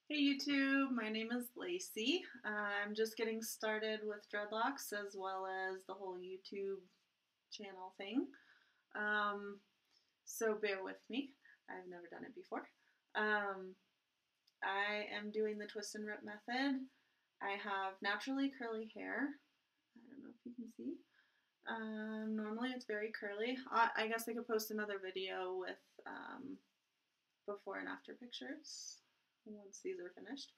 Hey YouTube, my name is Lacey. I'm just getting started with dreadlocks as well as the whole YouTube channel thing. Um, so bear with me. I've never done it before. Um, I am doing the twist and rip method. I have naturally curly hair. I don't know if you can see. Normally it's very curly. I guess I could post another video with before and after pictures once these are finished.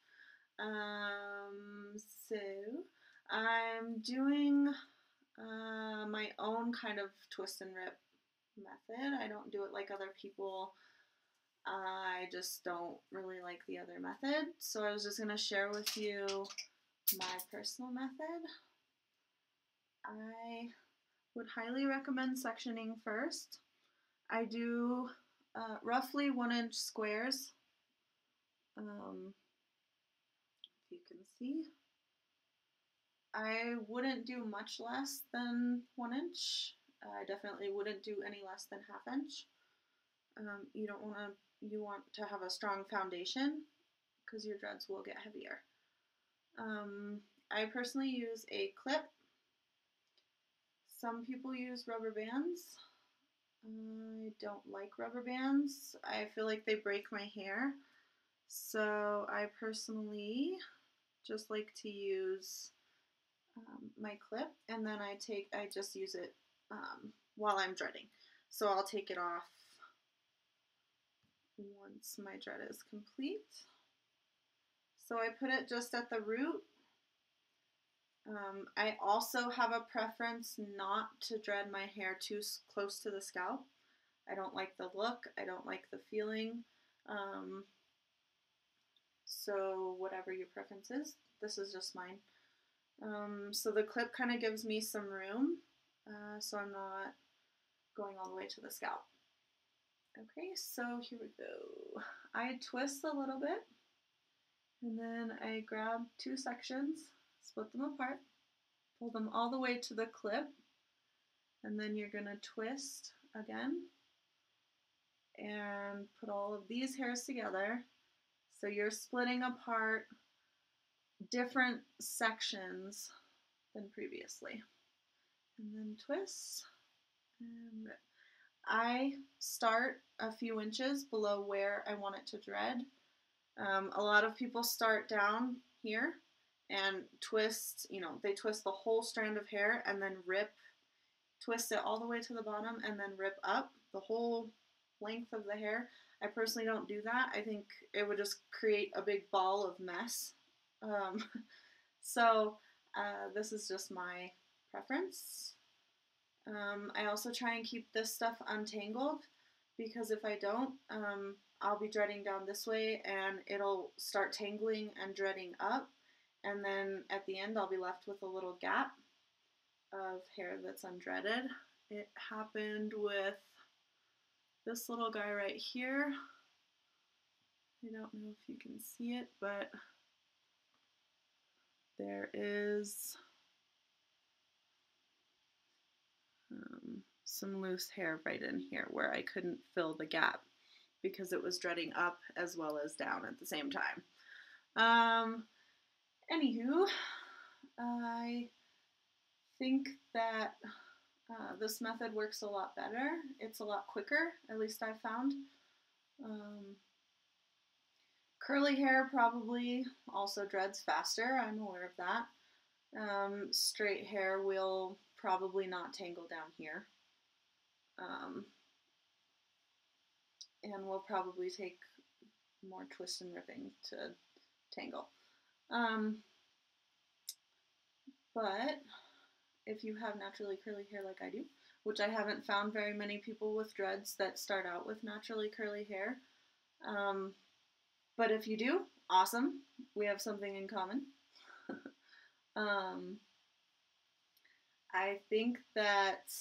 So I'm doing my own kind of twist and rip method. I don't do it like other people. I just don't really like the other method. So I was just going to share with you my personal method. I would highly recommend sectioning first. I do roughly 1-inch squares. If you can see. I wouldn't do much less than 1 inch. I definitely wouldn't do any less than ½ inch. You want to have a strong foundation because your dreads will get heavier. I personally use a clip. Some people use rubber bands. I don't like rubber bands. I feel like they break my hair. So I personally just like to use my clip, and then I just use it while I'm dreading. So I'll take it off once my dread is complete. So I put it just at the root. I also have a preference not to dread my hair too close to the scalp. I don't like the look. I don't like the feeling. So whatever your preference is, this is just mine. So the clip kind of gives me some room, so I'm not going all the way to the scalp. Okay, so here we go. I twist a little bit, and then I grab two sections, split them apart, pull them all the way to the clip, and then you're gonna twist again and put all of these hairs together. So you're splitting apart different sections than previously. And then twist and rip. I start a few inches below where I want it to dread. A lot of people start down here and twist, they twist the whole strand of hair and then rip, twist it all the way to the bottom and then rip up the whole length of the hair. I personally don't do that. I think it would just create a big ball of mess. So this is just my preference. I also try and keep this stuff untangled because if I don't, I'll be dreading down this way and it'll start tangling and dreading up, and then at the end I'll be left with a little gap of hair that's undreaded. It happened with this little guy right here. I don't know if you can see it, but there is some loose hair right in here where I couldn't fill the gap because it was dreading up as well as down at the same time. Anywho, I think that this method works a lot better. It's a lot quicker, at least I found. Curly hair probably also dreads faster, I'm aware of that. Straight hair will probably not tangle down here. And will probably take more twist and ripping to tangle. But if you have naturally curly hair like I do, which I haven't found very many people with dreads that start out with naturally curly hair, but if you do, awesome, we have something in common. I think that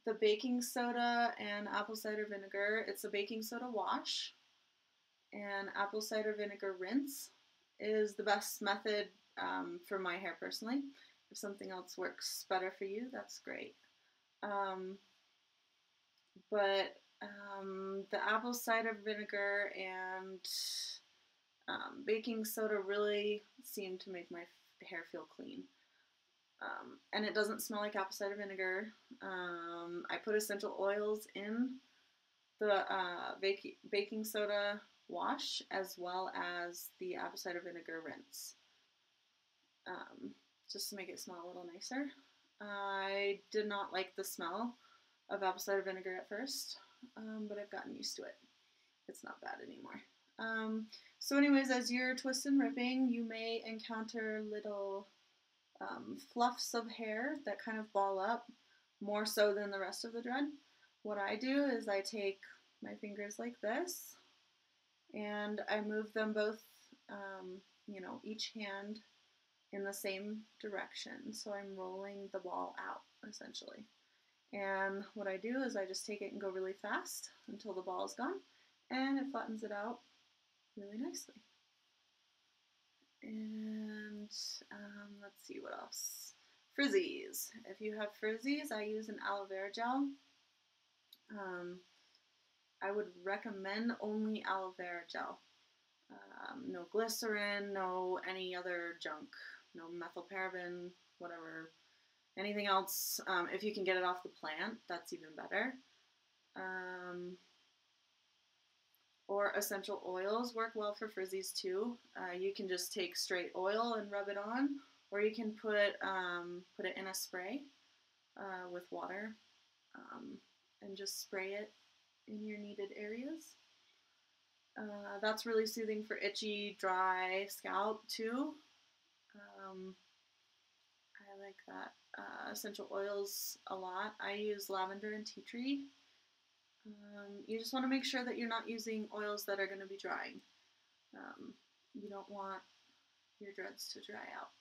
the baking soda and apple cider vinegar, it's a baking soda wash and apple cider vinegar rinse is the best method for my hair personally. If something else works better for you, that's great. But The apple cider vinegar and baking soda really seem to make my hair feel clean. And it doesn't smell like apple cider vinegar. I put essential oils in the baking soda wash as well as the apple cider vinegar rinse, just to make it smell a little nicer. I did not like the smell of apple cider vinegar at first, but I've gotten used to it. It's not bad anymore. So anyways, as you're twist and ripping, you may encounter little fluffs of hair that kind of ball up more so than the rest of the dread. What I do is I take my fingers like this and I move them both, each hand in the same direction. So I'm rolling the ball out essentially. And what I do is I just take it and go really fast until the ball is gone, and it flattens it out really nicely. And let's see what else. Frizzies. If you have frizzies, I use an aloe vera gel. I would recommend only aloe vera gel. No glycerin, no any other junk, no methylparaben, whatever. Anything else, if you can get it off the plant, that's even better. Or essential oils work well for frizzies too. You can just take straight oil and rub it on, or you can put it in a spray with water and just spray it in your needed areas. That's really soothing for itchy, dry scalp too. I like that. Essential oils a lot. I use lavender and tea tree. You just want to make sure that you're not using oils that are going to be drying. You don't want your dreads to dry out.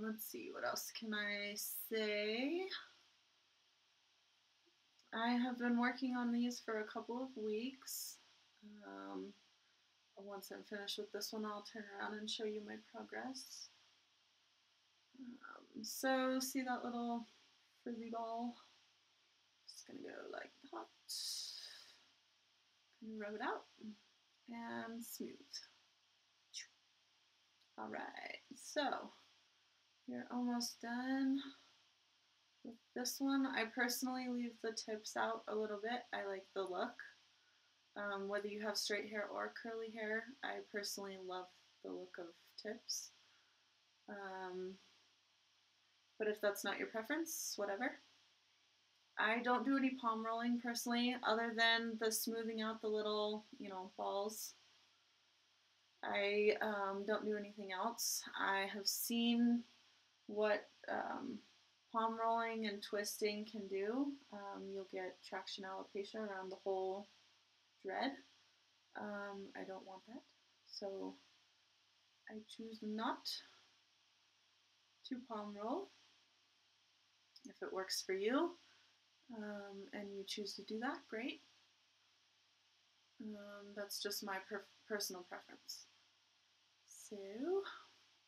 Let's see, what else can I say? I have been working on these for a couple of weeks. Once I'm finished with this one, I'll turn around and show you my progress. So see that little frizzy ball? Just gonna go like that. Rub it out and smooth. All right, so you're almost done with this one. I personally leave the tips out a little bit. I like the look. Whether you have straight hair or curly hair, I personally love the look of tips. But if that's not your preference, whatever. I don't do any palm rolling personally, other than the smoothing out the little, balls. I don't do anything else. I have seen what palm rolling and twisting can do. You'll get traction alopecia around the whole dread. I don't want that, so I choose not to palm roll. If it works for you and you choose to do that, great. That's just my personal preference. So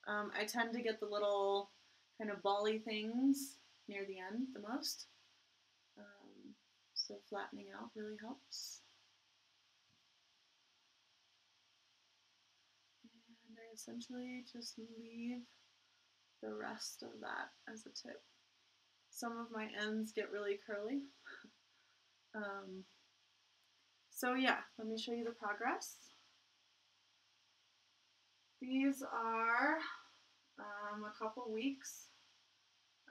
I tend to get the little kind of bally things near the end the most. So flattening out really helps. And I essentially just leave the rest of that as a tip. Some of my ends get really curly. So yeah, let me show you the progress. These are a couple weeks.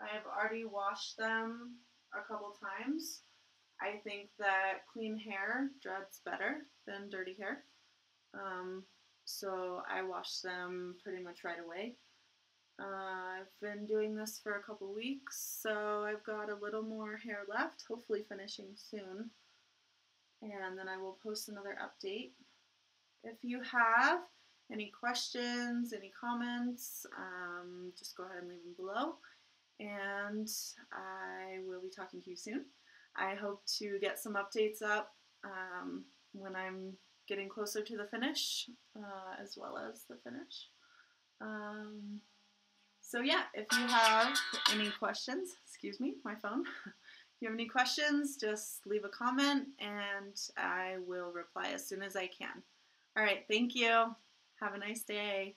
I've already washed them a couple times. I think that clean hair dreads better than dirty hair. So I wash them pretty much right away. I've been doing this for a couple weeks, so I've got a little more hair left, hopefully finishing soon. And then I will post another update. If you have any questions, any comments, just go ahead and leave them below. And I will be talking to you soon. I hope to get some updates up when I'm getting closer to the finish, as well as the finish. So yeah, if you have any questions, excuse me, my phone. If you have any questions, just leave a comment and I will reply as soon as I can. All right, thank you. Have a nice day.